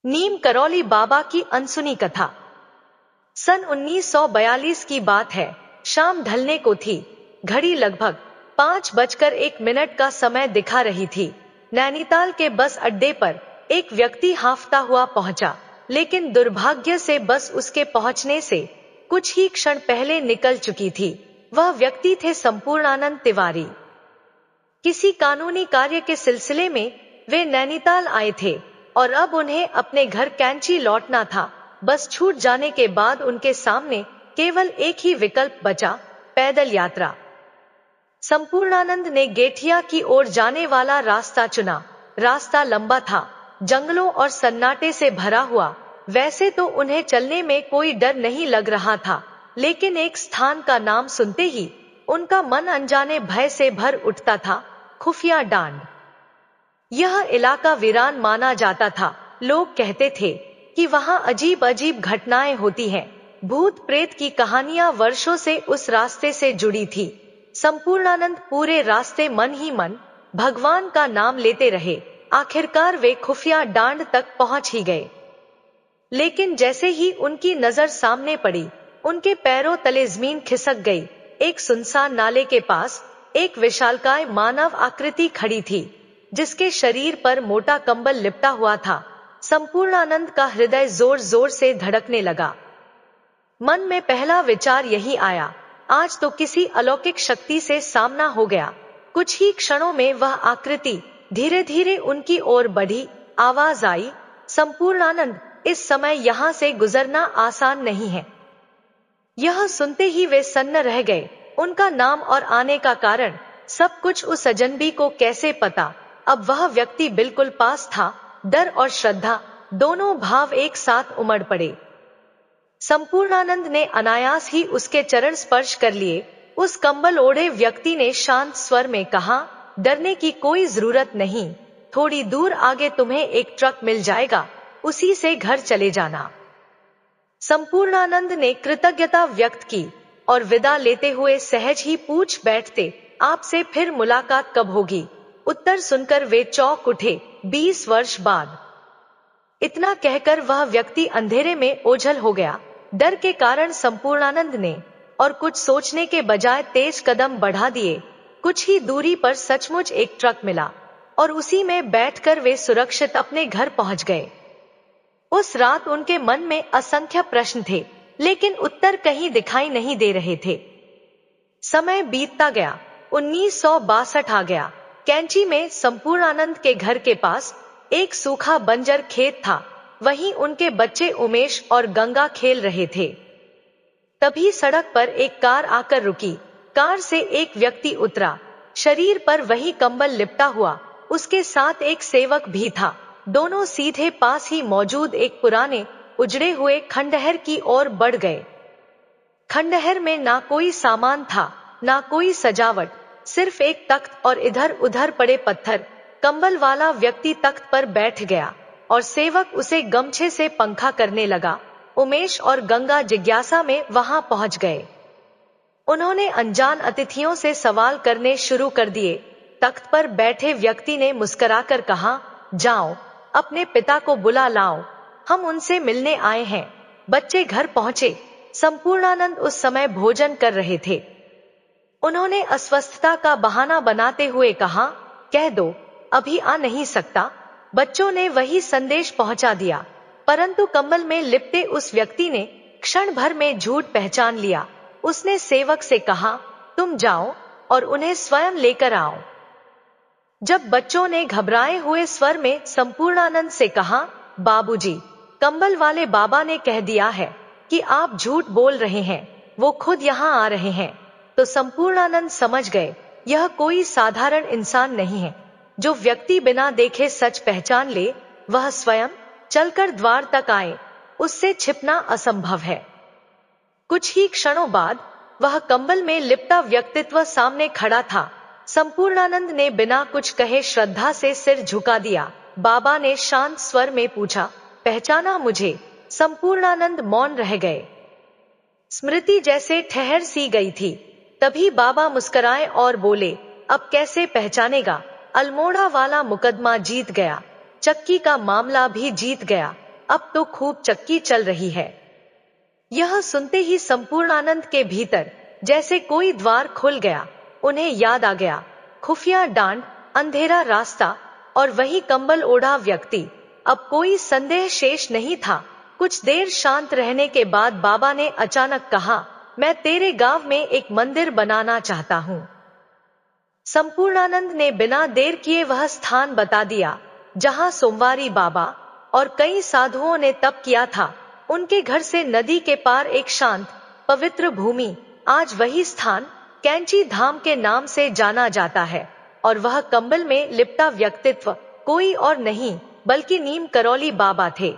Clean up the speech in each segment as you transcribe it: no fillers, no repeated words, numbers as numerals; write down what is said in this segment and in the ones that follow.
नीम करौली बाबा की अनसुनी कथा। सन 1942 की बात है। शाम ढलने को थी। घड़ी लगभग 5:01 का समय दिखा रही थी। नैनीताल के बस अड्डे पर एक व्यक्ति हांफता हुआ पहुंचा, लेकिन दुर्भाग्य से बस उसके पहुंचने से कुछ ही क्षण पहले निकल चुकी थी। वह व्यक्ति थे संपूर्णानंद तिवारी। किसी कानूनी कार्य के सिलसिले में वे नैनीताल आए थे और अब उन्हें अपने घर कैंची लौटना था। बस छूट जाने के बाद उनके सामने केवल एक ही विकल्प बचा, पैदल यात्रा। संपूर्णानंद ने गेठिया की ओर जाने वाला रास्ता चुना। रास्ता लंबा था, जंगलों और सन्नाटे से भरा हुआ। वैसे तो उन्हें चलने में कोई डर नहीं लग रहा था, लेकिन एक स्थान का नाम सुनते ही उनका मन अनजाने भय से भर उठता था। खुफिया डांड। यह इलाका वीरान माना जाता था। लोग कहते थे कि वहां अजीब अजीब घटनाएं होती हैं। भूत प्रेत की कहानियां वर्षों से उस रास्ते से जुड़ी थी। संपूर्णानंद पूरे रास्ते मन ही मन भगवान का नाम लेते रहे। आखिरकार वे खुफिया डांड तक पहुंच ही गए। लेकिन जैसे ही उनकी नजर सामने पड़ी, उनके पैरों तले जमीन खिसक गई। एक सुनसान नाले के पास एक विशालकाय मानव आकृति खड़ी थी, जिसके शरीर पर मोटा कंबल लिपटा हुआ था। संपूर्णानंद का हृदय जोर जोर से धड़कने लगा। मन में पहला विचार यही आया, आज तो किसी अलौकिक शक्ति से सामना हो गया। कुछ ही क्षणों में वह आकृति धीरे धीरे उनकी ओर बढ़ी। आवाज आई, संपूर्णानंद, इस समय यहाँ से गुजरना आसान नहीं है। यह सुनते ही वे सन्न रह गए। उनका नाम और आने का कारण, सब कुछ उस अजनबी को कैसे पता। अब वह व्यक्ति बिल्कुल पास था। डर और श्रद्धा, दोनों भाव एक साथ उमड़ पड़े। संपूर्णानंद ने अनायास ही उसके चरण स्पर्श कर लिए। उस कंबल ओढ़े व्यक्ति ने शांत स्वर में कहा, डरने की कोई जरूरत नहीं। थोड़ी दूर आगे तुम्हें एक ट्रक मिल जाएगा, उसी से घर चले जाना। संपूर्णानंद ने कृतज्ञता व्यक्त की और विदा लेते हुए सहज ही पूछ बैठते, आपसे फिर मुलाकात कब होगी। उत्तर सुनकर वे चौंक उठे, 20 वर्ष बाद। इतना कहकर वह व्यक्ति अंधेरे में ओझल हो गया। डर के कारण संपूर्णानंद ने और कुछ सोचने के बजाय तेज कदम बढ़ा दिए। कुछ ही दूरी पर सचमुच एक ट्रक मिला और उसी में बैठकर वे सुरक्षित अपने घर पहुंच गए। उस रात उनके मन में असंख्य प्रश्न थे, लेकिन उत्तर कहीं दिखाई नहीं दे रहे थे। समय बीतता गया। 1962 आ गया। कैंची में संपूर्णानंद के घर के पास एक सूखा बंजर खेत था। वहीं उनके बच्चे उमेश और गंगा खेल रहे थे। तभी सड़क पर एक कार आकर रुकी। कार से एक व्यक्ति उतरा, शरीर पर वही कंबल लिपटा हुआ। उसके साथ एक सेवक भी था। दोनों सीधे पास ही मौजूद एक पुराने उजड़े हुए खंडहर की ओर बढ़ गए। खंडहर में ना कोई सामान था, ना कोई सजावट, सिर्फ एक तख्त और इधर उधर पड़े पत्थर। कंबल वाला व्यक्ति तख्त पर बैठ गया और सेवक उसे गमछे से पंखा करने लगा। उमेश और गंगा जिज्ञासा में वहां पहुंच गए। उन्होंने अनजान अतिथियों से सवाल करने शुरू कर दिए। तख्त पर बैठे व्यक्ति ने मुस्कुराकर कहा, जाओ, अपने पिता को बुला लाओ, हम उनसे मिलने आए हैं। बच्चे घर पहुंचे। संपूर्णानंद उस समय भोजन कर रहे थे। उन्होंने अस्वस्थता का बहाना बनाते हुए कहा, कह दो, अभी आ नहीं सकता। बच्चों ने वही संदेश पहुंचा दिया, परंतु कंबल में लिपटे उस व्यक्ति ने क्षण भर में झूठ पहचान लिया। उसने सेवक से कहा, तुम जाओ और उन्हें स्वयं लेकर आओ। जब बच्चों ने घबराए हुए स्वर में संपूर्णानंद से कहा, बाबूजी, कंबल वाले बाबा ने कह दिया है कि आप झूठ बोल रहे हैं, वो खुद यहाँ आ रहे हैं, तो संपूर्णानंद समझ गए, यह कोई साधारण इंसान नहीं है। जो व्यक्ति बिना देखे सच पहचान ले, वह स्वयं चलकर द्वार तक आए, उससे छिपना असंभव है। कुछ ही क्षणों बाद वह कंबल में लिपटा व्यक्तित्व सामने खड़ा था। संपूर्णानंद ने बिना कुछ कहे श्रद्धा से सिर झुका दिया। बाबा ने शांत स्वर में पूछा, पहचाना मुझे? संपूर्णानंद मौन रह गए। स्मृति जैसे ठहर सी गई थी। तभी बाबा मुस्कुराए और बोले, अब कैसे पहचानेगा? अल्मोड़ा वाला मुकदमा जीत गया, चक्की का मामला भी जीत गया, अब तो खूब चक्की चल रही है। यह सुनते ही संपूर्णानंद के भीतर जैसे कोई द्वार खुल गया। उन्हें याद आ गया खुफिया डांड, अंधेरा रास्ता और वही कंबल ओढ़ा व्यक्ति। अब कोई संदेह शेष नहीं था। कुछ देर शांत रहने के बाद बाबा ने अचानक कहा, मैं तेरे गांव में एक मंदिर बनाना चाहता हूँ। संपूर्णानंद ने बिना देर किए वह स्थान बता दिया जहां सोमवारी बाबा और कई साधुओं ने तप किया था। उनके घर से नदी के पार एक शांत पवित्र भूमि। आज वही स्थान कैंची धाम के नाम से जाना जाता है और वह कंबल में लिपटा व्यक्तित्व कोई और नहीं बल्कि नीम करौली बाबा थे।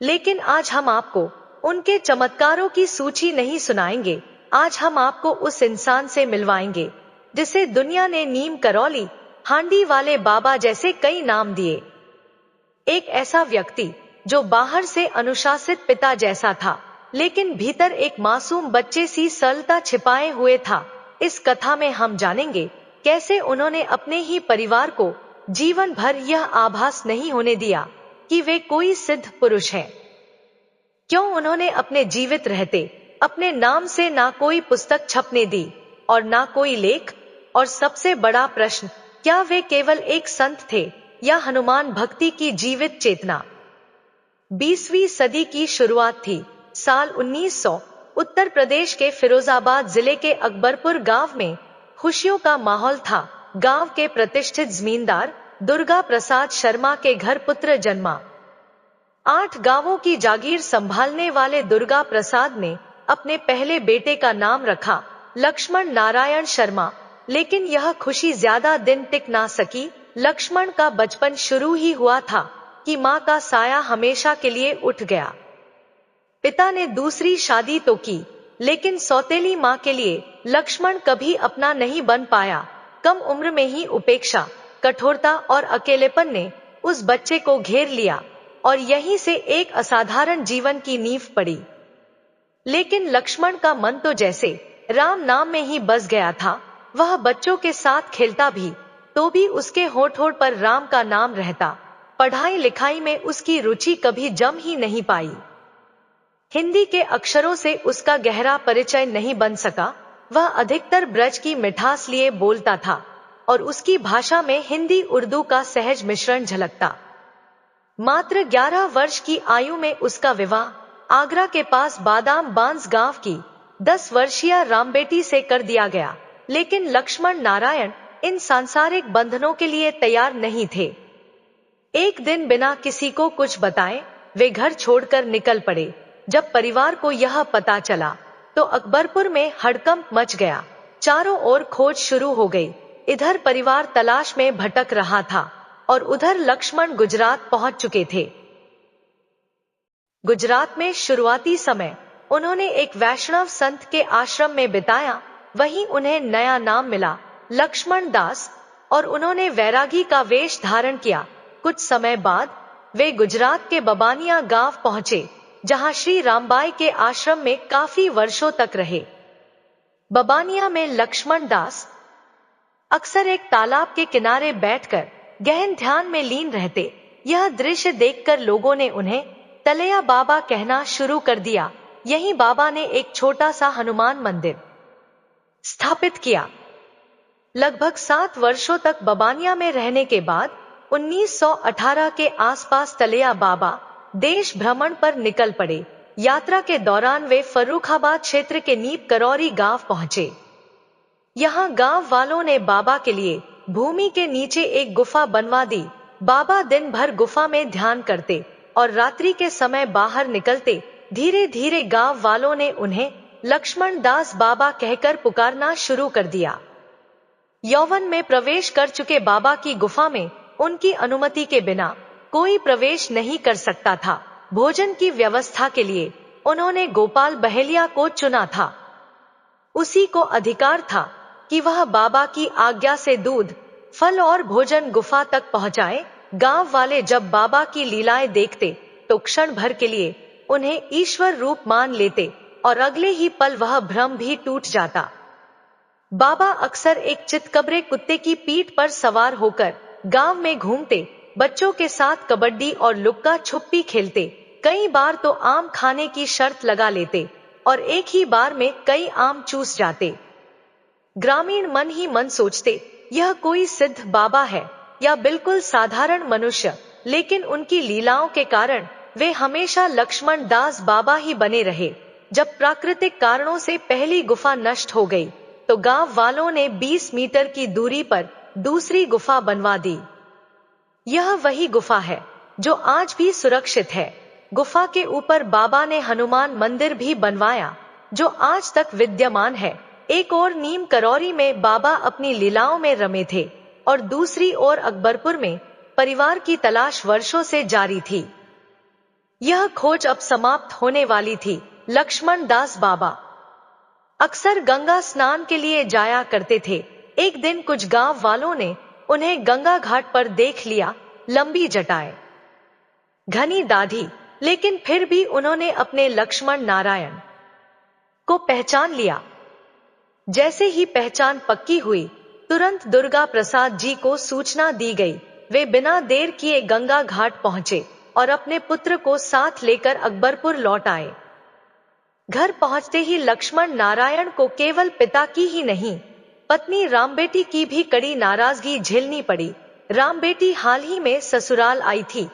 लेकिन आज हम आपको उनके चमत्कारों की सूची नहीं सुनाएंगे। आज हम आपको उस इंसान से मिलवाएंगे जिसे दुनिया ने नीम करौली, हांडी वाले बाबा जैसे कई नाम दिए। एक ऐसा व्यक्ति जो बाहर से अनुशासित पिता जैसा था लेकिन भीतर एक मासूम बच्चे सी सरलता छिपाए हुए था। इस कथा में हम जानेंगे कैसे उन्होंने अपने ही परिवार को जीवन भर यह आभास नहीं होने दिया कि वे कोई सिद्ध पुरुष हैं। क्यों उन्होंने अपने जीवित रहते अपने नाम से ना कोई पुस्तक छपने दी और ना कोई लेख, और सबसे बड़ा प्रश्न, क्या वे केवल एक संत थे या हनुमान भक्ति की जीवित चेतना। 20वीं सदी की शुरुआत थी। साल 1900। उत्तर प्रदेश के फिरोजाबाद जिले के अकबरपुर गांव में खुशियों का माहौल था। गांव के प्रतिष्ठित जमींदार दुर्गा प्रसाद शर्मा के घर पुत्र जन्मा। 8 गांवों की जागीर संभालने वाले दुर्गा प्रसाद ने अपने पहले बेटे का नाम रखा लक्ष्मण नारायण शर्मा। लेकिन यह खुशी ज्यादा दिन टिक ना सकी। लक्ष्मण का बचपन शुरू ही हुआ था कि मां का साया हमेशा के लिए उठ गया। पिता ने दूसरी शादी तो की लेकिन सौतेली मां के लिए लक्ष्मण कभी अपना नहीं बन पाया। कम उम्र में ही उपेक्षा, कठोरता और अकेलेपन ने उस बच्चे को घेर लिया और यहीं से एक असाधारण जीवन की नींव पड़ी। लेकिन लक्ष्मण का मन तो जैसे राम नाम में ही बस गया था। वह बच्चों के साथ खेलता भी तो भी उसके होठ होठ पर राम का नाम रहता। पढ़ाई लिखाई में उसकी रुचि कभी जम ही नहीं पाई। हिंदी के अक्षरों से उसका गहरा परिचय नहीं बन सका। वह अधिकतर ब्रज की मिठास लिए बोलता था और उसकी भाषा में हिंदी उर्दू का सहज मिश्रण झलकता। मात्र 11 वर्ष की आयु में उसका विवाह आगरा के पास बादाम बांस गांव की 10 वर्षीय रामबेटी से कर दिया गया। लेकिन लक्ष्मण नारायण इन सांसारिक बंधनों के लिए तैयार नहीं थे। एक दिन बिना किसी को कुछ बताए वे घर छोड़कर निकल पड़े। जब परिवार को यह पता चला तो अकबरपुर में हड़कंप मच गया। चारों ओर खोज शुरू हो गई। इधर परिवार तलाश में भटक रहा था और उधर लक्ष्मण गुजरात पहुंच चुके थे। गुजरात में शुरुआती समय उन्होंने एक वैष्णव संत के आश्रम में बिताया। वहीं उन्हें नया नाम मिला लक्ष्मण दास और उन्होंने वैरागी का वेश धारण किया। कुछ समय बाद वे गुजरात के बबानिया गांव पहुंचे जहां श्री रामबाई के आश्रम में काफी वर्षों तक रहे। बबानिया में लक्ष्मण दास अक्सर एक तालाब के किनारे बैठकर गहन ध्यान में लीन रहते। यह दृश्य देखकर लोगों ने उन्हें तलैया बाबा कहना शुरू कर दिया। यहीं बाबा ने एक छोटा सा हनुमान मंदिर स्थापित किया। लगभग 7 वर्षों तक बबानिया में रहने के बाद 1918 के आसपास तलैया बाबा देश भ्रमण पर निकल पड़े। यात्रा के दौरान वे फर्रुखाबाद क्षेत्र के नीप करौरी गांव पहुंचे। यहाँ गांव वालों ने बाबा के लिए भूमि के नीचे एक गुफा बनवा दी। बाबा दिन भर गुफा में ध्यान करते और रात्रि के समय बाहर निकलते। धीरे धीरे गांव वालों ने उन्हें लक्ष्मण दास बाबा कहकर पुकारना शुरू कर दिया। यौवन में प्रवेश कर चुके बाबा की गुफा में उनकी अनुमति के बिना कोई प्रवेश नहीं कर सकता था। भोजन की व्यवस्था के लिए उन्होंने गोपाल बहेलिया को चुना था। उसी को अधिकार था कि वह बाबा की आज्ञा से दूध, फल और भोजन गुफा तक पहुंचाए। गांव वाले जब बाबा की लीलाएं देखते तो क्षण भर के लिए उन्हें ईश्वर रूप मान लेते और अगले ही पल वह भ्रम भी टूट जाता। बाबा अक्सर एक चितकबरे कुत्ते की पीठ पर सवार होकर गांव में घूमते बच्चों के साथ कबड्डी और लुक्का छुपी खेलते, कई बार तो आम खाने की शर्त लगा लेते और एक ही बार में कई आम चूस जाते। ग्रामीण मन ही मन सोचते, यह कोई सिद्ध बाबा है या बिल्कुल साधारण मनुष्य, लेकिन उनकी लीलाओं के कारण वे हमेशा लक्ष्मण दास बाबा ही बने रहे। जब प्राकृतिक कारणों से पहली गुफा नष्ट हो गई, तो गांव वालों ने 20 मीटर की दूरी पर दूसरी गुफा बनवा दी। यह वही गुफा है जो आज भी सुरक्षित है। गुफा के ऊपर बाबा ने हनुमान मंदिर भी बनवाया, जो आज तक विद्यमान है। एक और नीम करौरी में बाबा अपनी लीलाओं में रमे थे और दूसरी ओर अकबरपुर में परिवार की तलाश वर्षों से जारी थी। यह खोज अब समाप्त होने वाली थी। लक्ष्मण दास बाबा अक्सर गंगा स्नान के लिए जाया करते थे। एक दिन कुछ गांव वालों ने उन्हें गंगा घाट पर देख लिया। लंबी जटाएं, घनी दाढ़ी, लेकिन फिर भी उन्होंने अपने लक्ष्मण नारायण को पहचान लिया। जैसे ही पहचान पक्की हुई, तुरंत दुर्गा प्रसाद जी को सूचना दी गई। वे बिना देर किए गंगा घाट पहुंचे और अपने पुत्र को साथ लेकर अकबरपुर लौट आए। घर पहुंचते ही लक्ष्मण नारायण को केवल पिता की ही नहीं, पत्नी रामबेटी की भी कड़ी नाराजगी झेलनी पड़ी। रामबेटी हाल ही में ससुराल आई थी।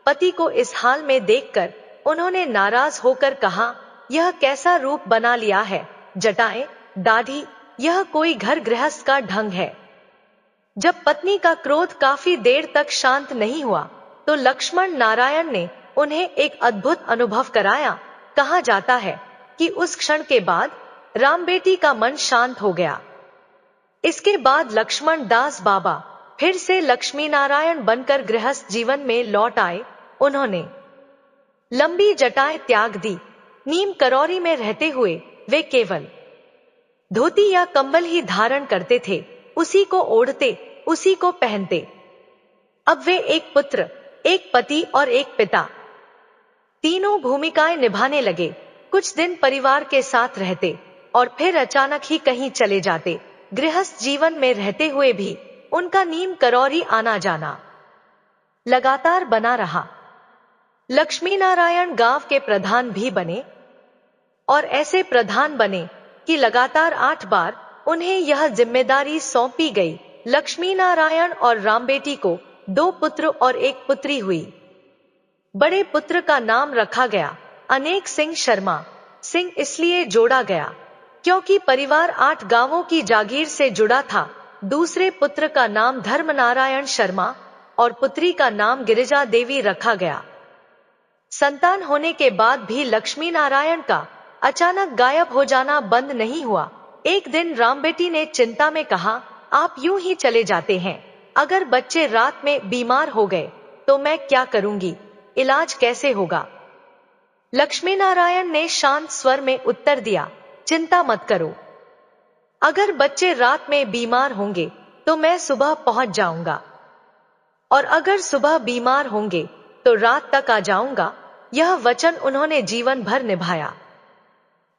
पति को इस हाल में देखकर उन्होंने नाराज होकर कहा, यह कैसा रूप बना लिया है, जटाएं, दाढ़ी, यह कोई घर गृहस्थ का ढंग है। जब पत्नी का क्रोध काफी देर तक शांत नहीं हुआ, तो लक्ष्मण नारायण ने उन्हें एक अद्भुत अनुभव कराया। कहा जाता है कि उस क्षण के बाद रामबेटी का मन शांत हो गया। इसके बाद लक्ष्मण दास बाबा फिर से लक्ष्मी नारायण बनकर गृहस्थ जीवन में लौट आए। उन्होंने लंबी जटाएं त्याग दी। नीम करौरी में रहते हुए वे केवल धोती या कंबल ही धारण करते थे, उसी को ओढ़ते, उसी को पहनते। अब वे एक पुत्र, एक पति और एक पिता, तीनों भूमिकाएं निभाने लगे। कुछ दिन परिवार के साथ रहते और फिर अचानक ही कहीं चले जाते। गृहस्थ जीवन में रहते हुए भी उनका नीम करौरी आना जाना लगातार बना रहा। लक्ष्मी नारायण गांव के प्रधान भी बने और ऐसे प्रधान बने कि लगातार 8 बार उन्हें यह जिम्मेदारी सौंपी गई। लक्ष्मी नारायण और रामबेटी को 2 पुत्र और 1 पुत्री हुई। बड़े पुत्र का नाम रखा गया अनेक सिंह शर्मा। सिंह इसलिए जोड़ा गया क्योंकि परिवार 8 गांवों की जागीर से जुड़ा था। दूसरे पुत्र का नाम धर्मनारायण शर्मा और पुत्री का नाम गिरिजा देवी रखा गया। संतान होने के बाद भी लक्ष्मी नारायण का अचानक गायब हो जाना बंद नहीं हुआ। एक दिन रामबेटी ने चिंता में कहा, आप यूं ही चले जाते हैं, अगर बच्चे रात में बीमार हो गए तो मैं क्या करूंगी, इलाज कैसे होगा? लक्ष्मी नारायण ने शांत स्वर में उत्तर दिया, चिंता मत करो, अगर बच्चे रात में बीमार होंगे तो मैं सुबह पहुंच जाऊंगा, और अगर सुबह बीमार होंगे तो रात तक आ जाऊंगा। यह वचन उन्होंने जीवन भर निभाया।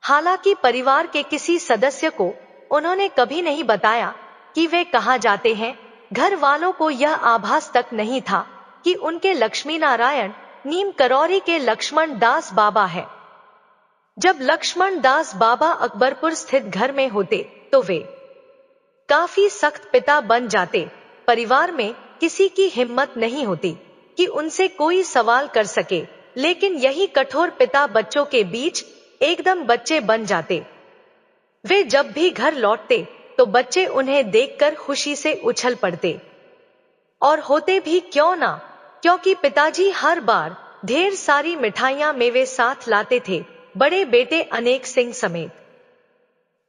हालांकि परिवार के किसी सदस्य को उन्होंने कभी नहीं बताया कि वे कहाँ जाते हैं। घर वालों को यह आभास तक नहीं था कि उनके लक्ष्मी नारायण नीम करौरी के लक्ष्मण दास बाबा है। जब लक्ष्मण दास बाबा अकबरपुर स्थित घर में होते तो वे काफी सख्त पिता बन जाते। परिवार में किसी की हिम्मत नहीं होती कि उनसे कोई सवाल कर सके, लेकिन यही कठोर पिता बच्चों के बीच एकदम बच्चे बन जाते। वे जब भी घर लौटते तो बच्चे उन्हें देखकर खुशी से उछल पड़ते, और होते भी क्यों ना, क्योंकि पिताजी हर बार ढेर सारी मिठाइयां मेवे साथ लाते थे। बड़े बेटे अनेक सिंह समेत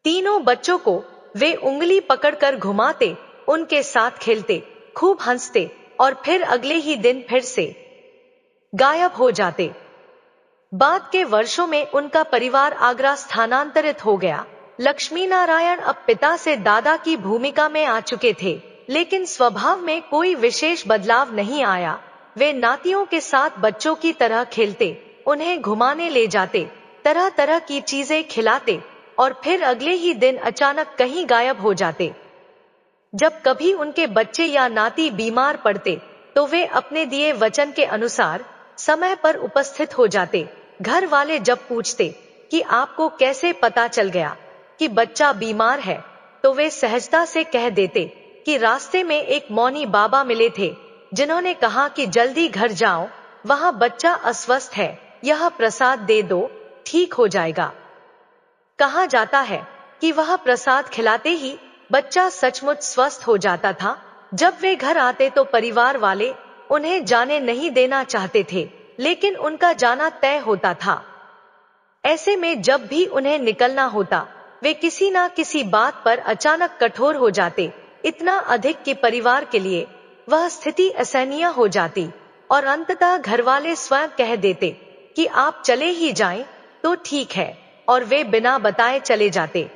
तीनों बच्चों को वे उंगली पकड़कर घुमाते, उनके साथ खेलते, खूब हंसते और फिर अगले ही दिन फिर से गायब हो जाते। बाद के वर्षों में उनका परिवार आगरा स्थानांतरित हो गया। लक्ष्मी नारायण अब पिता से दादा की भूमिका में आ चुके थे, लेकिन स्वभाव में कोई विशेष बदलाव नहीं आया। वे नातियों के साथ बच्चों की तरह खेलते, उन्हें घुमाने ले जाते, तरह तरह की चीजें खिलाते और फिर अगले ही दिन अचानक कहीं गायब हो जाते। जब कभी उनके बच्चे या नाती बीमार पड़ते तो वे अपने दिए वचन के अनुसार समय पर उपस्थित हो जाते। घर वाले जब पूछते कि आपको कैसे पता चल गया कि बच्चा बीमार है, तो वे सहजता से कह देते कि रास्ते में एक मौनी बाबा मिले थे जिन्होंने कहा कि जल्दी घर जाओ, वहां बच्चा अस्वस्थ है, यह प्रसाद दे दो, ठीक हो जाएगा। कहा जाता है कि वह प्रसाद खिलाते ही बच्चा सचमुच स्वस्थ हो जाता था। जब वे घर आते तो परिवार वाले उन्हें जाने नहीं देना चाहते थे, लेकिन उनका जाना तय होता था। ऐसे में जब भी उन्हें निकलना होता, वे किसी ना किसी बात पर अचानक कठोर हो जाते, इतना अधिक कि परिवार के लिए वह स्थिति असहनीय हो जाती और अंततः घरवाले स्वयं कह देते कि आप चले ही जाएं तो ठीक है, और वे बिना बताए चले जाते।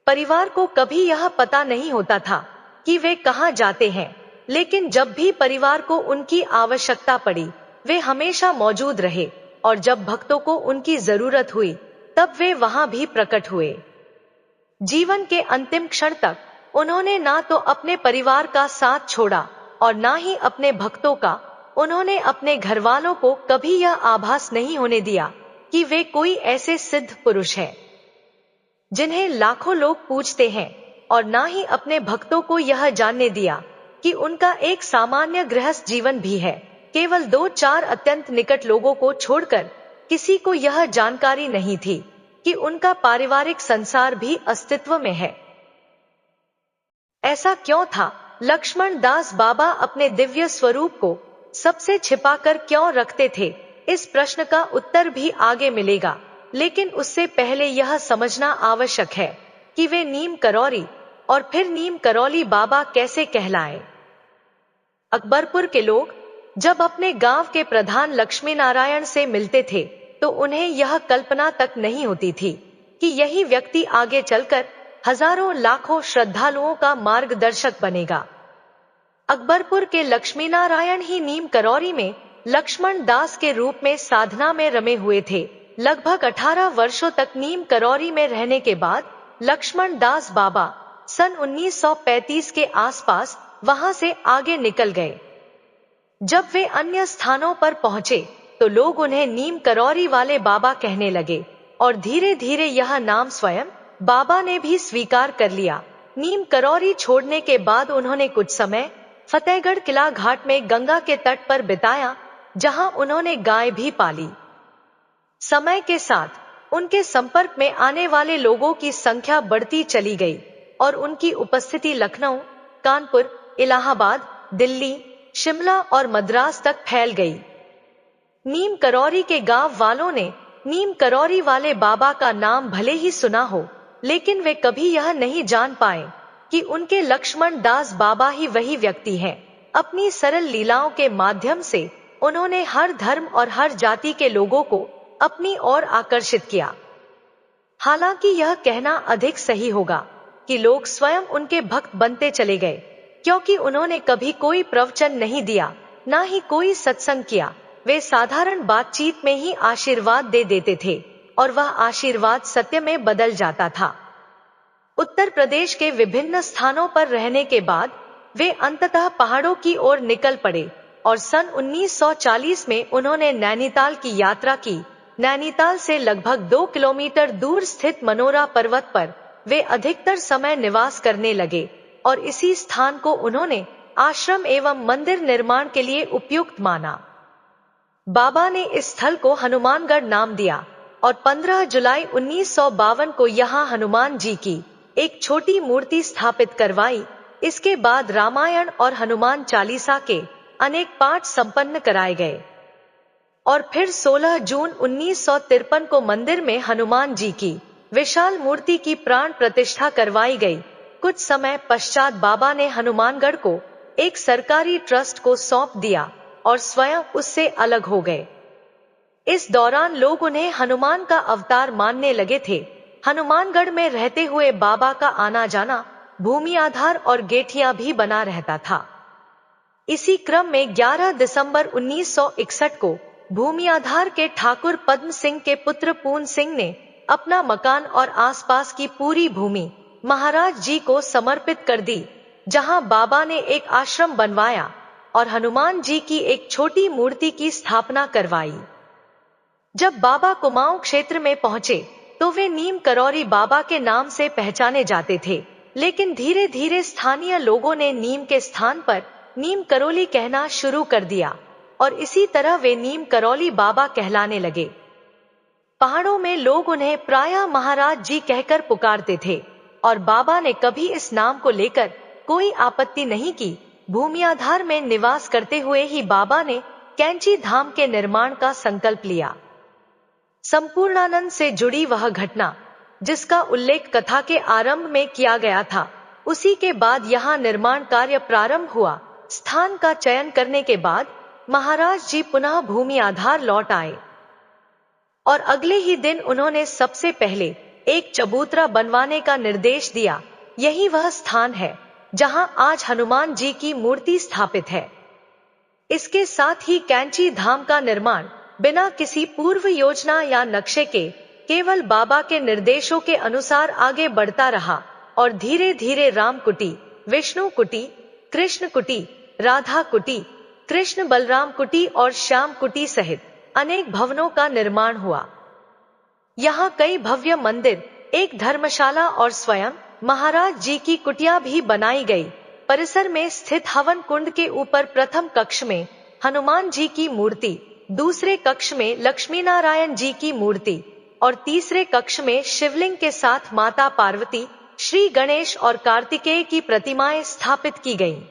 परिवार को कभी यह पता नहीं होता था कि वे कहां जाते हैं, लेकिन जब भी परिवार को उनकी आवश्यकता पड़ी, वे हमेशा मौजूद रहे, और जब भक्तों को उनकी जरूरत हुई, तब वे वहां भी प्रकट हुए। जीवन के अंतिम क्षण तक उन्होंने ना तो अपने परिवार का साथ छोड़ा और ना ही अपने भक्तों का। उन्होंने अपने घरवालों को कभी यह आभास नहीं होने दिया कि वे कोई ऐसे सिद्ध पुरुष हैं जिन्हें लाखों लोग पूजते हैं, और ना ही अपने भक्तों को यह जानने दिया कि उनका एक सामान्य गृहस्थ जीवन भी है। केवल 2-4 अत्यंत निकट लोगों को छोड़कर किसी को यह जानकारी नहीं थी कि उनका पारिवारिक संसार भी अस्तित्व में है। ऐसा क्यों था? लक्ष्मण दास बाबा अपने दिव्य स्वरूप को सबसे छिपाकर क्यों रखते थे? इस प्रश्न का उत्तर भी आगे मिलेगा, लेकिन उससे पहले यह समझना आवश्यक है कि वे नीम करौरी और फिर नीम करौली बाबा कैसे कहलाए। अकबरपुर के लोग जब अपने गांव के प्रधान लक्ष्मी नारायण से मिलते थे, तो उन्हें यह कल्पना तक नहीं होती थी कि यही व्यक्ति आगे चलकर हजारों लाखों श्रद्धालुओं का मार्गदर्शक बनेगा। अकबरपुर के लक्ष्मी नारायण ही नीम करौरी में लक्ष्मण दास के रूप में साधना में रमे हुए थे। लगभग 18 वर्षों तक नीम करौरी में रहने के बाद लक्ष्मण दास बाबा सन 1935 के आसपास वहां से आगे निकल गए। जब वे अन्य स्थानों पर पहुंचे तो लोग उन्हें नीम करौरी वाले बाबा कहने लगे, और धीरे धीरे यह नाम स्वयं बाबा ने भी स्वीकार कर लिया। नीम करौरी छोड़ने के बाद उन्होंने कुछ समय फतेहगढ़ किला घाट में गंगा के तट पर बिताया, जहां उन्होंने गाय भी पाली। समय के साथ उनके संपर्क में आने वाले लोगों की संख्या बढ़ती चली गई और उनकी उपस्थिति लखनऊ, कानपुर, इलाहाबाद, दिल्ली, शिमला और मद्रास तक फैल गई। नीम करौरी के गांव वालों ने नीम करौरी वाले बाबा का नाम भले ही सुना हो, लेकिन वे कभी यह नहीं जान पाए कि उनके लक्ष्मण दास बाबा ही वही व्यक्ति हैं। अपनी सरल लीलाओं के माध्यम से उन्होंने हर धर्म और हर जाति के लोगों को अपनी ओर आकर्षित किया। हालांकि यह कहना अधिक सही होगा कि लोग स्वयं उनके भक्त बनते चले गए, क्योंकि उन्होंने कभी कोई प्रवचन नहीं दिया, ना ही कोई सत्संग किया। वे साधारण बातचीत में ही आशीर्वाद दे देते थे और वह आशीर्वाद सत्य में बदल जाता था। उत्तर प्रदेश के विभिन्न स्थानों पर रहने के बाद वे अंततः पहाड़ों की ओर निकल पड़े और सन 1940 में उन्होंने नैनीताल की यात्रा की। नैनीताल से लगभग 2 किलोमीटर दूर स्थित मनोरा पर्वत पर वे अधिकतर समय निवास करने लगे और इसी स्थान को उन्होंने आश्रम एवं मंदिर निर्माण के लिए उपयुक्त माना। बाबा ने इस स्थल को हनुमानगढ़ नाम दिया और 15 जुलाई 1952 को यहाँ हनुमान जी की एक छोटी मूर्ति स्थापित करवाई। इसके बाद रामायण और हनुमान चालीसा के अनेक पाठ संपन्न कराए गए और फिर 16 जून 1953 को मंदिर में हनुमान जी की विशाल मूर्ति की प्राण प्रतिष्ठा करवाई गई। कुछ समय पश्चात बाबा ने हनुमानगढ़ को एक सरकारी ट्रस्ट को सौंप दिया और स्वयं उससे अलग हो गए। इस दौरान लोग उन्हें हनुमान का अवतार मानने लगे थे। हनुमानगढ़ में रहते हुए बाबा का आना जाना भूमि आधार और गेठिया भी बना रहता था। इसी क्रम में 11 दिसंबर 1961 को भूमि आधार के ठाकुर पद्म सिंह के पुत्र पूर्ण सिंह ने अपना मकान और आसपास की पूरी भूमि महाराज जी को समर्पित कर दी, जहां बाबा ने एक आश्रम बनवाया। और हनुमान जी की एक छोटी मूर्ति की स्थापना करवाई। जब बाबा कुमाऊं क्षेत्र में पहुंचे तो वे नीम करौरी बाबा के नाम से पहचाने जाते थे, लेकिन धीरे धीरे स्थानीय लोगों ने नीम के स्थान पर नीम करौली कहना शुरू कर दिया और इसी तरह वे नीम करौली बाबा कहलाने लगे। पहाड़ों में लोग उन्हें प्रायः महाराज जी कहकर पुकारते थे और बाबा ने कभी इस नाम को लेकर कोई आपत्ति नहीं की। भूमियाधार में निवास करते हुए ही बाबा ने कैंची धाम के निर्माण का संकल्प लिया। संपूर्णानंद से जुड़ी वह घटना जिसका उल्लेख कथा के आरंभ में किया गया था, उसी के बाद यहाँ निर्माण कार्य प्रारंभ हुआ। स्थान का चयन करने के बाद महाराज जी पुनः भूमि आधार लौट आए और अगले ही दिन उन्होंने सबसे पहले एक चबूतरा बनवाने का निर्देश दिया। यही वह स्थान है जहां आज हनुमान जी की मूर्ति स्थापित है। इसके साथ ही कैंची धाम का निर्माण बिना किसी पूर्व योजना या नक्शे के केवल बाबा के निर्देशों के अनुसार आगे बढ़ता रहा और धीरे धीरे राम कुटी, विष्णु कुटी, कृष्ण कुटी, राधा कुटी, कृष्ण बलराम कुटी और श्याम कुटी सहित अनेक भवनों का निर्माण हुआ। यहाँ कई भव्य मंदिर, एक धर्मशाला और स्वयं महाराज जी की कुटिया भी बनाई गई। परिसर में स्थित हवन कुंड के ऊपर प्रथम कक्ष में हनुमान जी की मूर्ति, दूसरे कक्ष में लक्ष्मी नारायण जी की मूर्ति और तीसरे कक्ष में शिवलिंग के साथ माता पार्वती, श्री गणेश और कार्तिकेय की प्रतिमाएं स्थापित की गईं।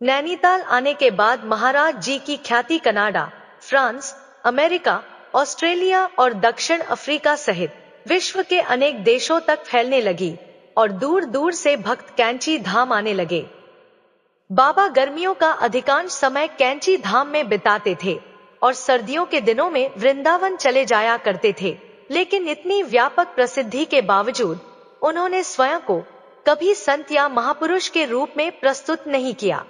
नैनीताल आने के बाद महाराज जी की ख्याति कनाडा, फ्रांस, अमेरिका, ऑस्ट्रेलिया और दक्षिण अफ्रीका सहित विश्व के अनेक देशों तक फैलने लगी और दूर दूर से भक्त कैंची धाम आने लगे। बाबा गर्मियों का अधिकांश समय कैंची धाम में बिताते थे और सर्दियों के दिनों में वृंदावन चले जाया करते थे, लेकिन इतनी व्यापक प्रसिद्धि के बावजूद उन्होंने स्वयं को कभी संत या महापुरुष के रूप में प्रस्तुत नहीं किया।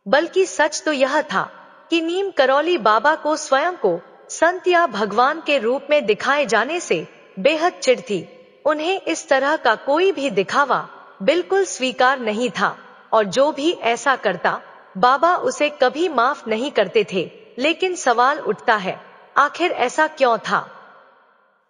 बल्कि सच तो यह था कि नीम करौली बाबा को स्वयं को संत या भगवान के रूप में दिखाए जाने से बेहद चिढ़ थी। उन्हें इस तरह का कोई भी दिखावा बिल्कुल स्वीकार नहीं था और जो भी ऐसा करता बाबा उसे कभी माफ नहीं करते थे। लेकिन सवाल उठता है, आखिर ऐसा क्यों था?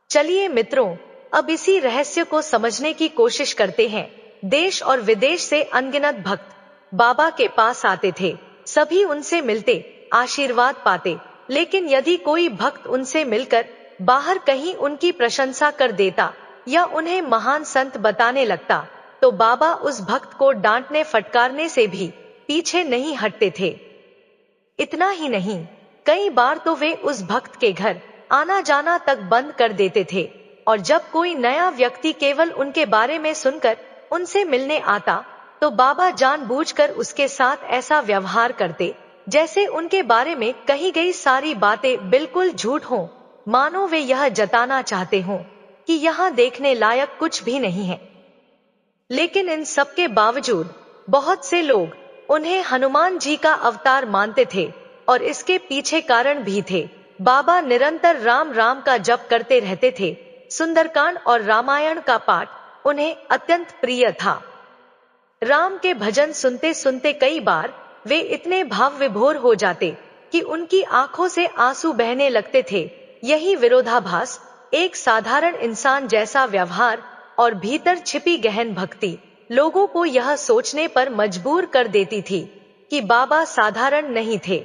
चलिए मित्रों, अब इसी रहस्य को समझने की कोशिश करते हैं। देश और विदेश से अनगिनत भक्त बाबा के पास आते थे, सभी उनसे मिलते, आशीर्वाद पाते, लेकिन यदि कोई भक्त उनसे मिलकर बाहर कहीं उनकी प्रशंसा कर देता या उन्हें महान संत बताने लगता तो बाबा उस भक्त को डांटने फटकारने से भी पीछे नहीं हटते थे। इतना ही नहीं, कई बार तो वे उस भक्त के घर आना जाना तक बंद कर देते थे और जब कोई नया व्यक्ति केवल उनके बारे में सुनकर उनसे मिलने आता तो बाबा जानबूझकर उसके साथ ऐसा व्यवहार करते जैसे उनके बारे में कही गई सारी बातें बिल्कुल झूठ हों, मानो वे यह जताना चाहते हों कि यहाँ देखने लायक कुछ भी नहीं है। लेकिन इन सब के बावजूद बहुत से लोग उन्हें हनुमान जी का अवतार मानते थे और इसके पीछे कारण भी थे। बाबा निरंतर राम राम का जप करते रहते थे। सुंदरकांड और रामायण का पाठ उन्हें अत्यंत प्रिय था। राम के भजन सुनते सुनते कई बार वे इतने भाव विभोर हो जाते कि उनकी आंखों से आंसू बहने लगते थे। यही विरोधाभास, एक साधारण इंसान जैसा व्यवहार और भीतर छिपी गहन भक्ति लोगों को यह सोचने पर मजबूर कर देती थी कि बाबा साधारण नहीं थे।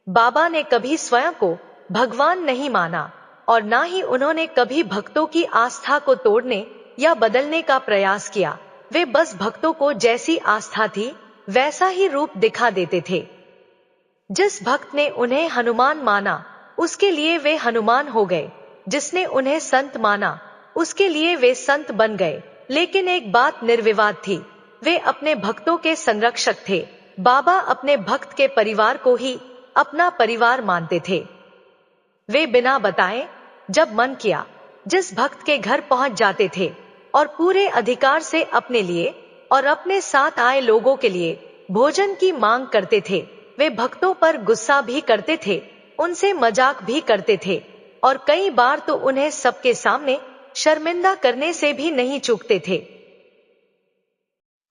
बाबा ने कभी स्वयं को भगवान नहीं माना और ना ही उन्होंने कभी भक्तों की आस्था को तोड़ने या बदलने का प्रयास किया। वे बस भक्तों को जैसी आस्था थी वैसा ही रूप दिखा देते थे। जिस भक्त ने उन्हें हनुमान माना उसके लिए वे हनुमान हो गए, जिसने उन्हें संत माना उसके लिए वे संत बन गए। लेकिन एक बात निर्विवाद थी, वे अपने भक्तों के संरक्षक थे। बाबा अपने भक्त के परिवार को ही अपना परिवार मानते थे। वे बिना बताए जब मन किया जिस भक्त के घर पहुंच जाते थे और पूरे अधिकार से अपने लिए और अपने साथ आए लोगों के लिए भोजन की मांग करते थे। वे भक्तों पर गुस्सा भी करते थे, उनसे मजाक भी करते थे और कई बार तो उन्हें सबके सामने शर्मिंदा करने से भी नहीं चूकते थे।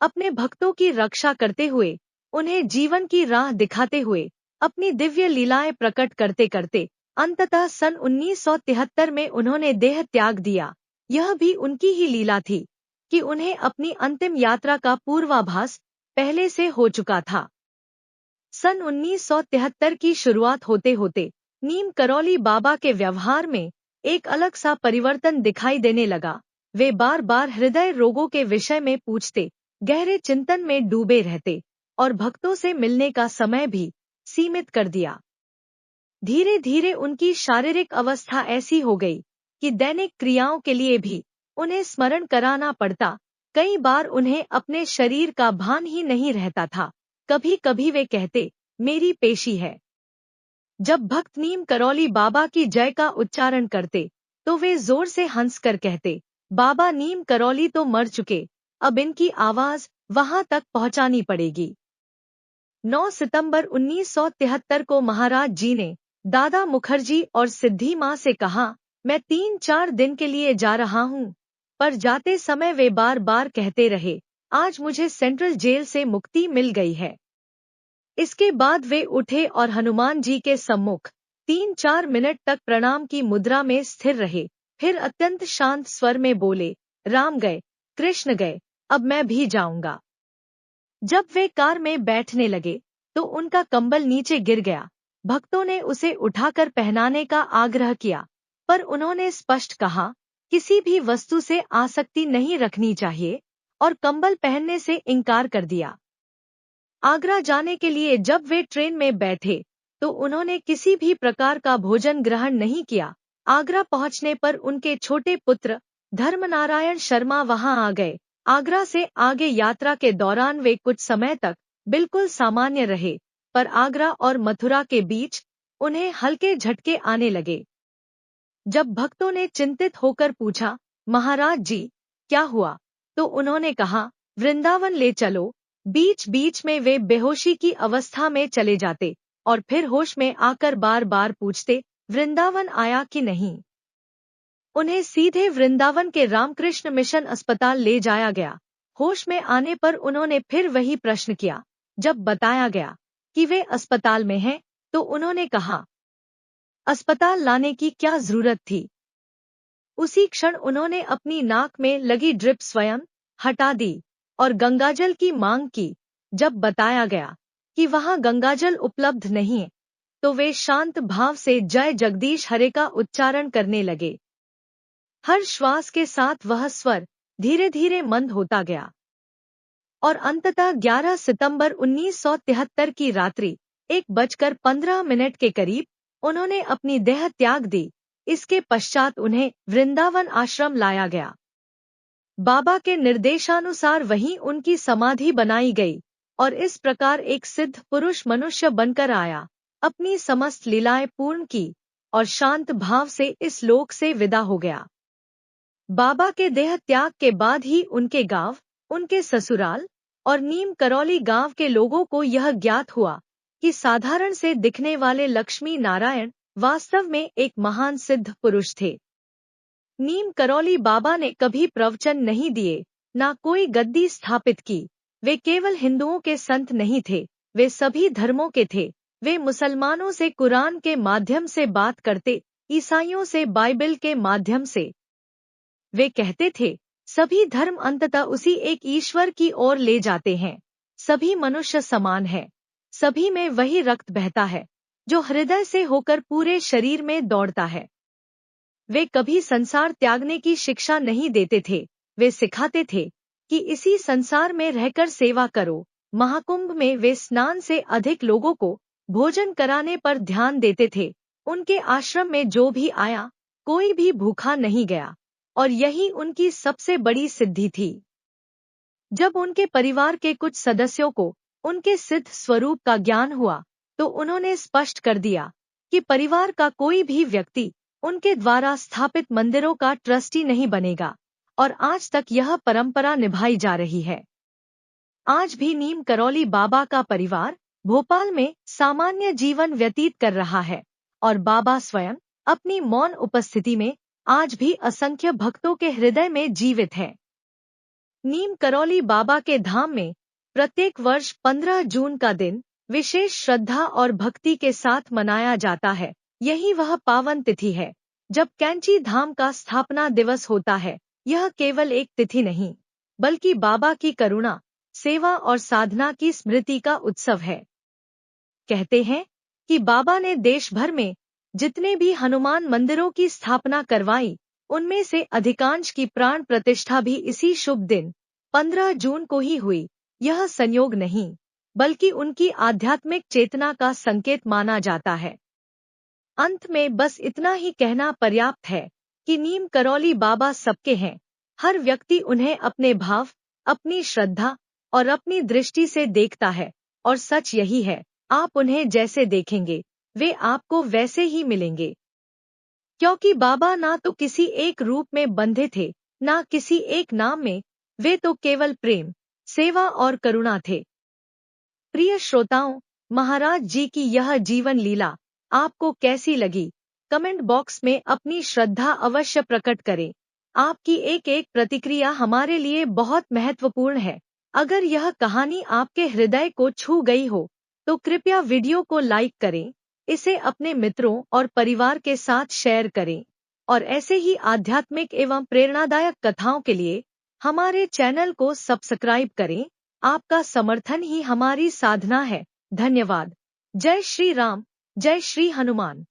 अपने भक्तों की रक्षा करते हुए उन्हें जीवन की राह दिखाते हुए अपनी दिव्य लीलाएं प्रकट करते करते अंततः सन 1973 में उन्होंने देह त्याग दिया। यह भी उनकी ही लीला थी कि उन्हें अपनी अंतिम यात्रा का पूर्वाभास पहले से हो चुका था। सन 1973 की शुरुआत होते होते नीम करौली बाबा के व्यवहार में एक अलग सा परिवर्तन दिखाई देने लगा। वे बार बार हृदय रोगों के विषय में पूछते, गहरे चिंतन में डूबे रहते और भक्तों से मिलने का समय भी सीमित कर दिया। धीरे धीरे उनकी शारीरिक अवस्था ऐसी हो गई कि दैनिक क्रियाओं के लिए भी उन्हें स्मरण कराना पड़ता। कई बार उन्हें अपने शरीर का भान ही नहीं रहता था। कभी कभी वे कहते, मेरी पेशी है। जब भक्त नीम करौली बाबा की जय का उच्चारण करते तो वे जोर से हंसकर कहते, बाबा नीम करौली तो मर चुके, अब इनकी आवाज वहां तक पहुंचानी पड़ेगी। 9 सितंबर 1973 को महाराज जी ने दादा मुखर्जी और सिद्धि मां से कहा, मैं 3-4 दिन के लिए जा रहा हूं। पर जाते समय वे बार बार कहते रहे, आज मुझे सेंट्रल जेल से मुक्ति मिल गई है। इसके बाद वे उठे और हनुमान जी के सम्मुख 3-4 मिनट तक प्रणाम की मुद्रा में स्थिर रहे। फिर अत्यंत शांत स्वर में बोले, राम गए, कृष्ण गए, अब मैं भी जाऊंगा। जब वे कार में बैठने लगे तो उनका कंबल नीचे गिर गया। भक्तों ने उसे उठाकर पहनाने का आग्रह किया, पर उन्होंने स्पष्ट कहा, किसी भी वस्तु से आसक्ति नहीं रखनी चाहिए और कंबल पहनने से इनकार कर दिया। आगरा जाने के लिए जब वे ट्रेन में बैठे तो उन्होंने किसी भी प्रकार का भोजन ग्रहण नहीं किया। आगरा पहुंचने पर उनके छोटे पुत्र धर्मनारायण शर्मा वहां आ गए। आगरा से आगे यात्रा के दौरान वे कुछ समय तक बिल्कुल सामान्य रहे, पर आगरा और मथुरा के बीच उन्हें हल्के झटके आने लगे। जब भक्तों ने चिंतित होकर पूछा, महाराज जी क्या हुआ, तो उन्होंने कहा, वृंदावन ले चलो। बीच बीच में वे बेहोशी की अवस्था में चले जाते और फिर होश में आकर बार बार पूछते, वृंदावन आया कि नहीं। उन्हें सीधे वृंदावन के रामकृष्ण मिशन अस्पताल ले जाया गया। होश में आने पर उन्होंने फिर वही प्रश्न किया। जब बताया गया कि वे अस्पताल में हैं, तो उन्होंने कहा, अस्पताल लाने की क्या जरूरत थी। उसी क्षण उन्होंने अपनी नाक में लगी ड्रिप स्वयं हटा दी और गंगाजल की मांग की। जब बताया गया कि वहां गंगाजल उपलब्ध नहीं है, तो वे शांत भाव से जय जगदीश हरे का उच्चारण करने लगे। हर श्वास के साथ वह स्वर धीरे धीरे मंद होता गया और अंततः 11 सितंबर 1973 की रात्रि 1:15 के करीब उन्होंने अपनी देह त्याग दी। इसके पश्चात उन्हें वृंदावन आश्रम लाया गया। बाबा के निर्देशानुसार वहीं उनकी समाधि बनाई गई और इस प्रकार एक सिद्ध पुरुष मनुष्य बनकर आया, अपनी समस्त लीलाएं पूर्ण की और शांत भाव से इस लोक से विदा हो गया। बाबा के देह त्याग के बाद ही उनके गांव, उनके ससुराल और नीम करौली गांव के लोगों को यह ज्ञात हुआ कि साधारण से दिखने वाले लक्ष्मी नारायण वास्तव में एक महान सिद्ध पुरुष थे। नीम करौली बाबा ने कभी प्रवचन नहीं दिए, ना कोई गद्दी स्थापित की। वे केवल हिंदुओं के संत नहीं थे, वे सभी धर्मों के थे। वे मुसलमानों से कुरान के माध्यम से बात करते, ईसाइयों से बाइबल के माध्यम से। वे कहते थे, सभी धर्म अंततः उसी एक ईश्वर की ओर ले जाते हैं। सभी मनुष्य समान है, सभी में वही रक्त बहता है जो हृदय से होकर पूरे शरीर में दौड़ता है। वे कभी संसार त्यागने की शिक्षा नहीं देते थे, वे सिखाते थे कि इसी संसार में रहकर सेवा करो। महाकुंभ में वे स्नान से अधिक लोगों को भोजन कराने पर ध्यान देते थे। उनके आश्रम में जो भी आया, कोई भी भूखा नहीं गया और यही उनकी सबसे बड़ी सिद्धि थी। जब उनके परिवार के कुछ सदस्यों को उनके सिद्ध स्वरूप का ज्ञान हुआ, तो उन्होंने स्पष्ट कर दिया कि परिवार का कोई भी व्यक्ति उनके द्वारा स्थापित मंदिरों का ट्रस्टी नहीं बनेगा और आज तक यह परंपरा निभाई जा रही है। आज भी नीम करौली बाबा का परिवार भोपाल में सामान्य जीवन व्यतीत कर रहा है और बाबा स्वयं अपनी मौन उपस्थिति में आज भी असंख्य भक्तों के हृदय में जीवित है। नीम करौली बाबा के धाम में प्रत्येक वर्ष 15 जून का दिन विशेष श्रद्धा और भक्ति के साथ मनाया जाता है। यही वह पावन तिथि है जब कैंची धाम का स्थापना दिवस होता है। यह केवल एक तिथि नहीं, बल्कि बाबा की करुणा, सेवा और साधना की स्मृति का उत्सव है। कहते हैं कि बाबा ने देश भर में जितने भी हनुमान मंदिरों की स्थापना करवाई, उनमें से अधिकांश की प्राण प्रतिष्ठा भी इसी शुभ दिन 15 जून को ही हुई। यह संयोग नहीं, बल्कि उनकी आध्यात्मिक चेतना का संकेत माना जाता है। अंत में बस इतना ही कहना पर्याप्त है कि नीम करौली बाबा सबके हैं। हर व्यक्ति उन्हें अपने भाव, अपनी श्रद्धा और अपनी दृष्टि से देखता है, और सच यही है, आप उन्हें जैसे देखेंगे, वे आपको वैसे ही मिलेंगे। क्योंकि बाबा ना तो किसी एक रूप में बंधे थे, ना किसी एक नाम में, वे तो केवल प्रेम, सेवा और करुणा थे। प्रिय श्रोताओं, महाराज जी की यह जीवन लीला आपको कैसी लगी? कमेंट बॉक्स में अपनी श्रद्धा अवश्य प्रकट करें। आपकी एक एक प्रतिक्रिया हमारे लिए बहुत महत्वपूर्ण है। अगर यह कहानी आपके हृदय को छू गई हो, तो कृपया वीडियो को लाइक करें, इसे अपने मित्रों और परिवार के साथ शेयर करें, और ऐसे ही आध्यात्मिक एवं प्रेरणादायक कथाओं के लिए हमारे चैनल को सब्सक्राइब करें। आपका समर्थन ही हमारी साधना है। धन्यवाद। जय श्री राम, जय श्री हनुमान।